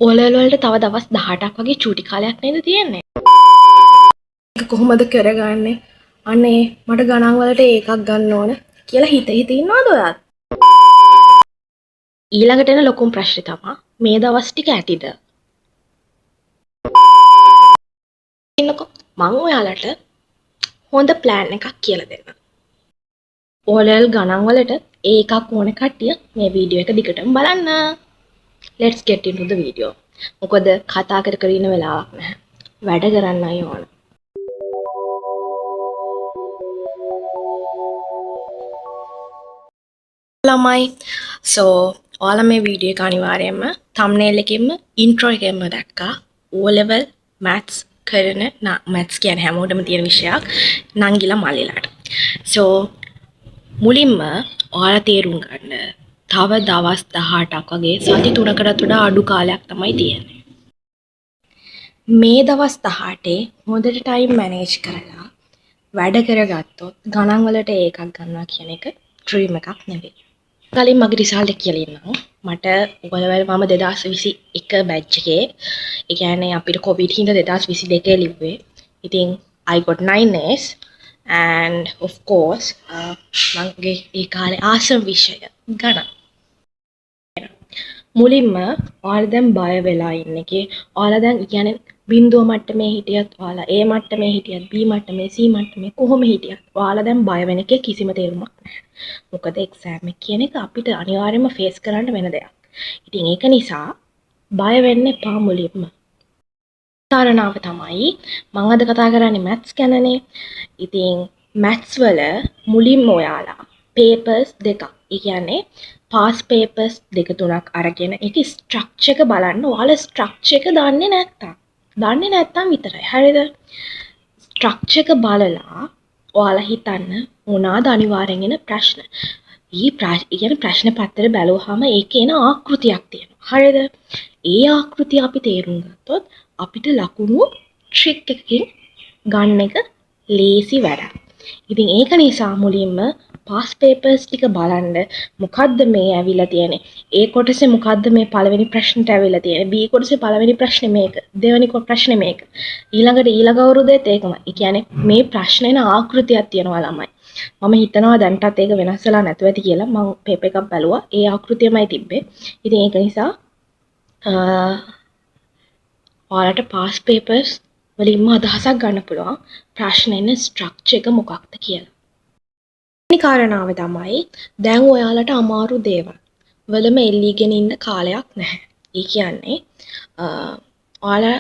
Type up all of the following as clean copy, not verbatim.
O level වලට තව දවස් 18ක් වගේ චූටි කාලයක් නේද තියෙන්නේ. ඒක කොහොමද කරගන්නේ? අනේ මට ගණන් වලට ඒකක් ගන්න ඕන කියලා හිත ඉන්නවද ඔයාත්? ඊළඟට එන ලොකුම ප්‍රශ්නේ තමයි මේ දවස් ටික ඇතිද? ඉන්නකෝ මම ඔයාලට හොඳ ප්ලෑන් එකක් කියලා දෙන්නම්. ඕලෙවල් ගණන් වලට ඒකක් ඕන කට්ටිය මේ වීඩියෝ එක දිගටම බලන්න. Let's get into the video. මොකද කතා කර කර ඉන්න වෙලාවක් නැහැ. වැඩ කරන්නයි ඕන. ළමයි so ඔයාලා මේ වීඩියෝ එක අනිවාර්යයෙන්ම thumbnail එකෙන්ම intro එකෙන්ම දැක්කා O level maths කරන maths කියන්නේ හැමෝටම තියෙන විෂයක් නංගිලා මල්ලිලාට. so මුලින්ම ඔයාලා තේරුම් ගන්න තව දවස් 18ක් වගේ සති 3කටත් වඩා අඩු කාලයක් තමයි තියෙන්නේ. මේ දවස් 18 හොඳට ටයිම් මැනේජ් කරලා වැඩ කරගත්තොත් ගණන් වලට ඒකක් ගන්නවා කියන එක ඩ්‍රීම් එකක් නෙවෙයි. කලින් මගේ රිසල්ට් එක කියලා ඉන්නවා. මට ඔයවල මම 2021 බැච් එකේ ඒ කියන්නේ අපිට කොවිඩ් හින්දා 2022 ලිව්වේ. ඉතින් I got 9 A's and of course මගේ ඒ කාලේ ආසම් විෂය ගණන්. මුලින්ම ඔයාලා දැන් බය වෙලා ඉන්න එකේ ඔයාලා දැන් කියන්නේ බිඳුව මට්ටමේ හිටියත් ඔයාලා A මට්ටමේ හිටියත් B මට්ටමේ C මට්ටමේ කොහොම හිටියත් ඔයාලා දැන් බය වෙන එකේ කිසිම තේරුමක් නැහැ. මොකද එක්සෑම් එක කියන එක අපිට අනිවාර්යයෙන්ම ෆේස් කරන්න වෙන දෙයක්. ඉතින් ඒක නිසා බය වෙන්න එපා මුලින්ම. කාරණාව තමයි මම අද කතා කරන්නේ මැත්ස් ගැනනේ. ඉතින් මැත්ස් වල මුලින්ම ඔයාලා පේපර්ස් දෙකක්. ඒ කියන්නේ පාස් පේපර්ස් දෙක තුනක් අරගෙන ඒකේ ස්ට්‍රක්චර් එක බලන්න. ඔයාලා ස්ට්‍රක්චර් එක දන්නේ නැත්තම් විතරයි. හරිද? ස්ට්‍රක්චර් එක බලලා ඔයාලා හිතන්න මොනවාද අනිවාර්යෙන් එන ප්‍රශ්න. ප්‍රශ්න පත්‍රය බැලුවාම ඒකේ එන ආකෘතියක් තියෙනවා. හරිද? ඒ ආකෘතිය අපි තේරුම් ගත්තොත් අපිට ලකුණු ට්‍රික් එකකින් ගන්න එක ලේසි වැඩක්. ඉතින් ඒක නිසා මුලින්ම පාස් පේපර්ස් ටික බලන්න මොකද්ද මේ ඇවිල්ලා තියෙන්නේ. ඒ කොටසේ මොකද්ද මේ පළවෙනි ප්‍රශ්නට ඇවිල්ලා තියෙන්නේ. B කොටසේ පළවෙනි ප්‍රශ්නේ මේක. දෙවෙනි ප්‍රශ්නේ මේක. ඊළඟට ඊළඟ අවුරුද්දේත් ඒකමයි. ඒ කියන්නේ මේ ප්‍රශ්නේන ආකෘතියක් තියෙනවා ළමයි. මම හිතනවා දැන්ටත් ඒක වෙනස් වෙලා නැතුව ඇති කියලා. මම පේපර් එකක් බැලුවා. ඒ ආකෘතියමයි තිබ්බේ. ඉතින් ඒක නිසා ඔයාලට පාස් පේපර්ස් වලින්ම අදහසක් ගන්න පුළුවන් ප්‍රශ්නෙන ස්ට්‍රක්චර් එක මොකක්ද කියලා. අනිත් කාරණාව තමයි දැන් ඔයාලට අමාරු දේවල් වලම එල්ලීගෙන ඉන්න කාලයක් නැහැ. ඒ කියන්නේ ඔයාලා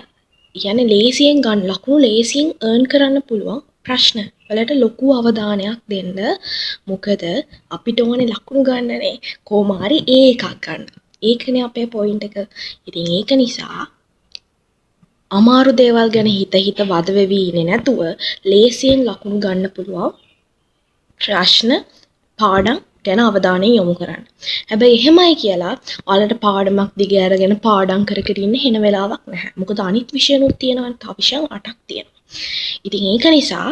කියන්නේ ලේසියෙන් ගන්න ලකුණු ලේසියෙන් earn කරන්න පුළුවන් ප්‍රශ්න වලට ලොකු අවධානයක් දෙන්න. මොකද අපිට ඕනේ ලකුණු ගන්නනේ. කොහොම හරි ඒ එකක් ගන්න. ඒකනේ අපේ පොයින්ට් එක. ඉතින් ඒක නිසා අමාරු දේවල් ගැන හිත වද වෙවි ඉන්නේ නැතුව ලේසියෙන් ලකුණු ගන්න පුළුවන් ප්‍රශ්න පාඩම් ගැන අවධානය යොමු කරන්න. හැබැයි එහෙමයි කියලා ඔයාලට පාඩමක් දිගේ අරගෙන පාඩම් කර කර ඉන්න වෙන වෙලාවක් නැහැ. මොකද අනිත් විෂයනුත් තියෙනවා. තව විෂය 8ක් තියෙනවා. ඉතින් ඒක නිසා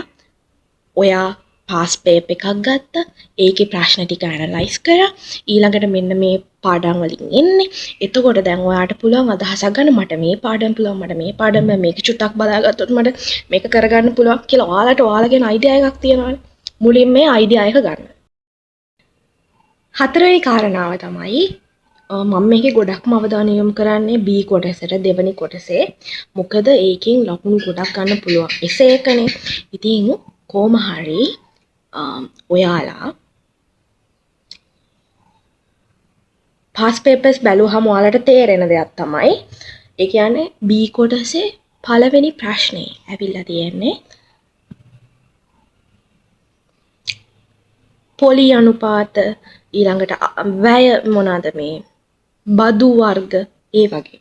ඔයා පාස් පේපර් එකක් ගත්තා. ඒකේ ප්‍රශ්න ටික ඇනලයිස් කරා. ඊළඟට මෙන්න මේ පාඩම් වලින් එන්නේ. එතකොට දැන් ඔයාට පුළුවන් අදහසක් ගන්න මට මේ පාඩම් පුළුවන් මට මේ පාඩම් මේක චුට්ටක් බලාගත්තොත් මට මේක කරගන්න පුළුවන් කියලා ඔයාලට ඔයාලගෙන අයිඩියා එකක් තියෙනවානේ. මුලින් මේ අයිඩියා එක ගන්න. හතරවෙනි කාරණාව තමයි මම මේකේ ගොඩක්ම අවධානය යොමු කරන්නේ B කොටසට දෙවෙනි කොටසේ. මොකද ඒකෙන් ලකුණු ගොඩක් ගන්න පුළුවන්. එසේකනේ. ඉතින් කොහොම හරි ඔයාලා පාස් පේපර්ස් බැලුවහම ඔයාලට තේරෙන දෙයක් තමයි ඒ කියන්නේ B කොටසේ පළවෙනි ප්‍රශ්නේ ඇවිල්ලා තියෙන්නේ පොලි අනුපාත ඊළඟට වැය මොනවාද මේ බදු වර්ග ඒ වගේ.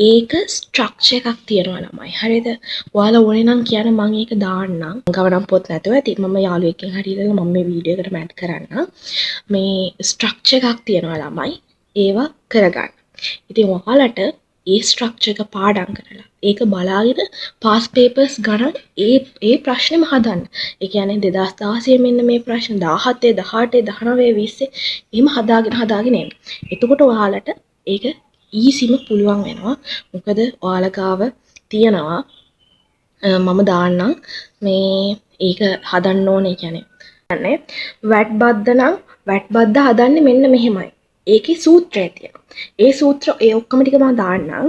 ඒක ස්ට්‍රක්චර් එකක් තියෙනවා ළමයි. හරිද? ඔයාලා ඕනේ නම් කියන්න මම ඒක දාන්නම්. ගවනම් පොත් නැතුව ඇති. මම යාළුවෙක්ගෙන් හරි ඉල්ලලා මම මේ වීඩියෝ එකට මැඩ් කරන්න. මේ ස්ට්‍රක්චර් එකක් තියෙනවා ළමයි. ඒවා කරගන්න. ඉතින් ඔයාලට ඒ ස්ට්‍රක්චර් එක පාඩම් කරලා ඒක බලාගෙන පාස් පේපර්ස් ගණන් ඒ ප්‍රශ්නෙම හදන්න. ඒ කියන්නේ 2016 මෙන්න මේ ප්‍රශ්න 17 18 19 20 එහෙම හදාගෙන එන්න. එතකොට ඔයාලට ඒක ඊසිම පුළුවන් වෙනවා. මොකද ඔයාලා ගාව තියෙනවා මම දාන්නම් මේ ඒක හදන්න ඕනේ කියන්නේ වැට් බද්ද නම් වැට් බද්ද හදන්නේ මෙන්න මෙහෙමයි. ඒකේ සූත්‍රය තියෙනවා. ඒ සූත්‍ර ඒ ඔක්කොම ටික මම දාන්නම්.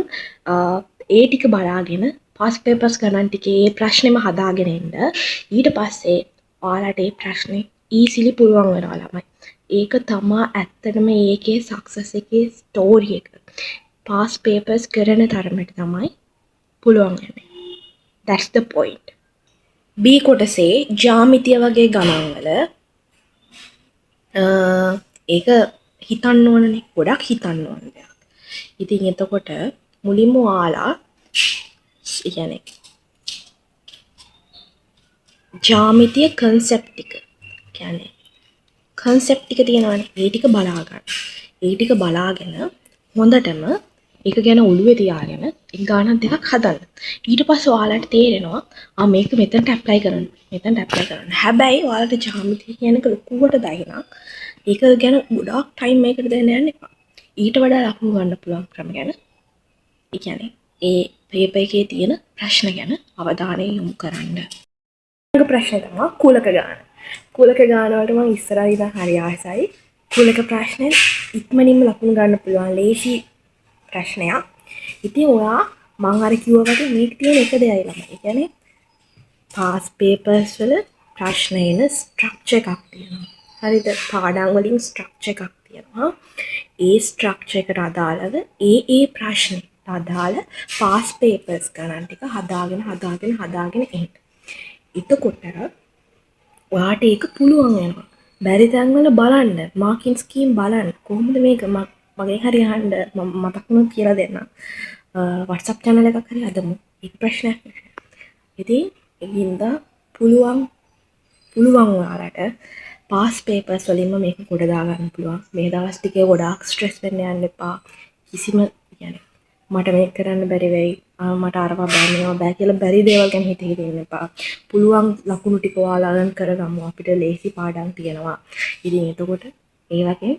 ඒ ටික බලාගෙන පාස් පේපර්ස් ගණන් ටිකේ ඒ ප්‍රශ්නෙම හදාගෙන එන්න. ඊට පස්සේ ඔයාලට ඒ ප්‍රශ්නේ ඊසිලි පුළුවන් වෙනවා ළමයි. ඒක තමා ඇත්තටම ඒකේ සක්සස් එකේ ස්ටෝරි එක. පාස් පේපර්ස් කරන තරමට තමයි පුළුවන් වෙන්නේ. That's the point. B කොටසේ ජ්‍යාමිතිය වගේ ගණන්වල ඒක හිතන්න ඕනනේ. ගොඩක් හිතන්න ඕන දෙයක්. ඉතින් එතකොට මුලින්ම ඔයාලා කියන්නේ ජ්‍යාමිතිය කන්සෙප්ට් ටික කියන්නේ කන්සෙප්ට් ටික තියෙනවානේ. ඒ ටික බලා ගන්න. ඒ ටික බලාගෙන හොඳටම ඒක ගැන ඔළුවේ තියාගෙන එක ගානක් දෙකක් හදන්න. ඊට පස්සේ ඔයාලට තේරෙනවා මේක මෙතනට ඇප්ලයි කරන්න. මෙතනට ඇප්ලයි කරන්න. හැබැයි ඔයාලට ජ්‍යාමිතිය කියන එක ලොකුවට බැහැ. ඒක ගැන ගොඩාක් ටයිම් එකකට දෙන්න යන්න එපා. ඊට වඩා ලකුණු ගන්න පුළුවන් ක්‍රම ගැන ඒ කියන්නේ ඒ පේපර් එකේ තියෙන ප්‍රශ්න ගැන අවධානය යොමු කරන්න. ඊළඟ ප්‍රශ්නේ තමයි කුලක ගාන. කුලක ගාන වලට මම ඉස්සරහ ඉඳන් හරි ආසයි. කුලක ප්‍රශ්නේ ඉක්මනින්ම ලකුණු ගන්න පුළුවන් ලේසි ප්‍රශ්නයක්. ඉතින් ඔයා මම අර කිව්වා වගේ මේක තියෙන එක දෙයයි ළමයි. ඒ කියන්නේ පාස් පේපර්ස් වල ප්‍රශ්න එන ස්ට්‍රක්චර් එකක් තියෙනවා. හරිද? පාඩම් වලින් ස්ට්‍රක්චර් එකක් තියෙනවා. ඒ ස්ට්‍රක්චර් එකට අදාළව ඒ ප්‍රශ්නේ අදාළ පාස් පේපර්ස් ගණන් ටික හදාගෙන එන්න. එතකොට ඔයාට ඒක පුළුවන් වෙනවා. බැරි තැන්වල බලන්න, මාකින් ස්කීම් බලන්න. කොහොමද මේක මගේ හරි අහන්න මම මතක් වුණොත් කියලා දෙන්න. WhatsApp channel එකක් හරි හදමු. ඒක ප්‍රශ්නයක් නෑ. ඉතින් ඒකින්ද පුළුවන් ඔයාලට පාස් පේපර්ස් වලින්ම මේක ගොඩ දාගන්න පුළුවන්. මේ දවස් ටිකේ ගොඩාක් ස්ට්‍රෙස් වෙන්න යන්න එපා. කිසිම يعني මට මේක කරන්න බැරි වෙයි. මට අරවා බෑ මේවා බෑ කියලා බැරි දේවල් ගැන හිතේ ඉන්න එපා. පුළුවන් ලකුණු ටික ඔයාලා අරන් කරගමු. අපිට ලේසි පාඩම් තියෙනවා. ඉතින් එතකොට ඒ වගේ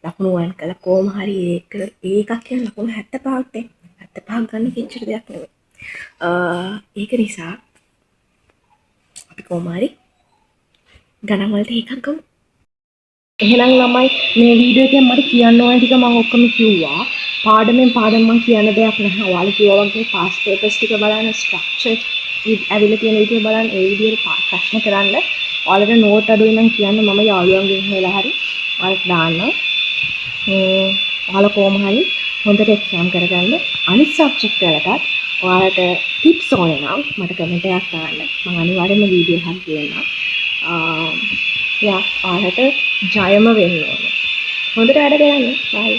ලකුණු වයන් කළා කොහොම හරි ඒකක් කියන ලකුණු 75ක් දෙන්න. 75ක් ගන්න කිච්චර දෙයක් නෙවෙයි. ඒක නිසා අපි කොහොම හරි ගණන් වලට එකක් ගමු. එහෙනම් ළමයි මේ වීඩියෝ එකෙන් මට කියන්න ඕන ටික මම ඔක්කොම කිව්වා. පාඩමෙන් පාඩම් මම කියන්න දෙයක් නැහැ. ඔයාලා කිව්වා වගේ පාස් පේපර්ස් ටික බලන්න ස්ට්‍රක්චර් ඇවිල්ලා තියෙන විදිය බලන්න ඒ විදියට ප්‍රශ්න කරන්න. ඔයාලට නෝට් අඩුයි නම් කියන්න මම යාළුවන්ගෙන් හොයලා හරි ඔයාලට දාන්නම්. ඔයාලා කොහොම හරි හොඳට එක්සෑම් කරගන්න. අනිත් සබ්ජෙක්ට් වලටත් ඔයාලට ටිප්ස් ඕනේ නම් මට කමෙන්ට් එකක් දාන්න. මම අනිවාර්යයෙන්ම වීඩියෝ එකක් දෙන්නම්. ඔයාලට ජයම වෙන්න ඕනේ. හොඳට වැඩ කරන්න. බයි.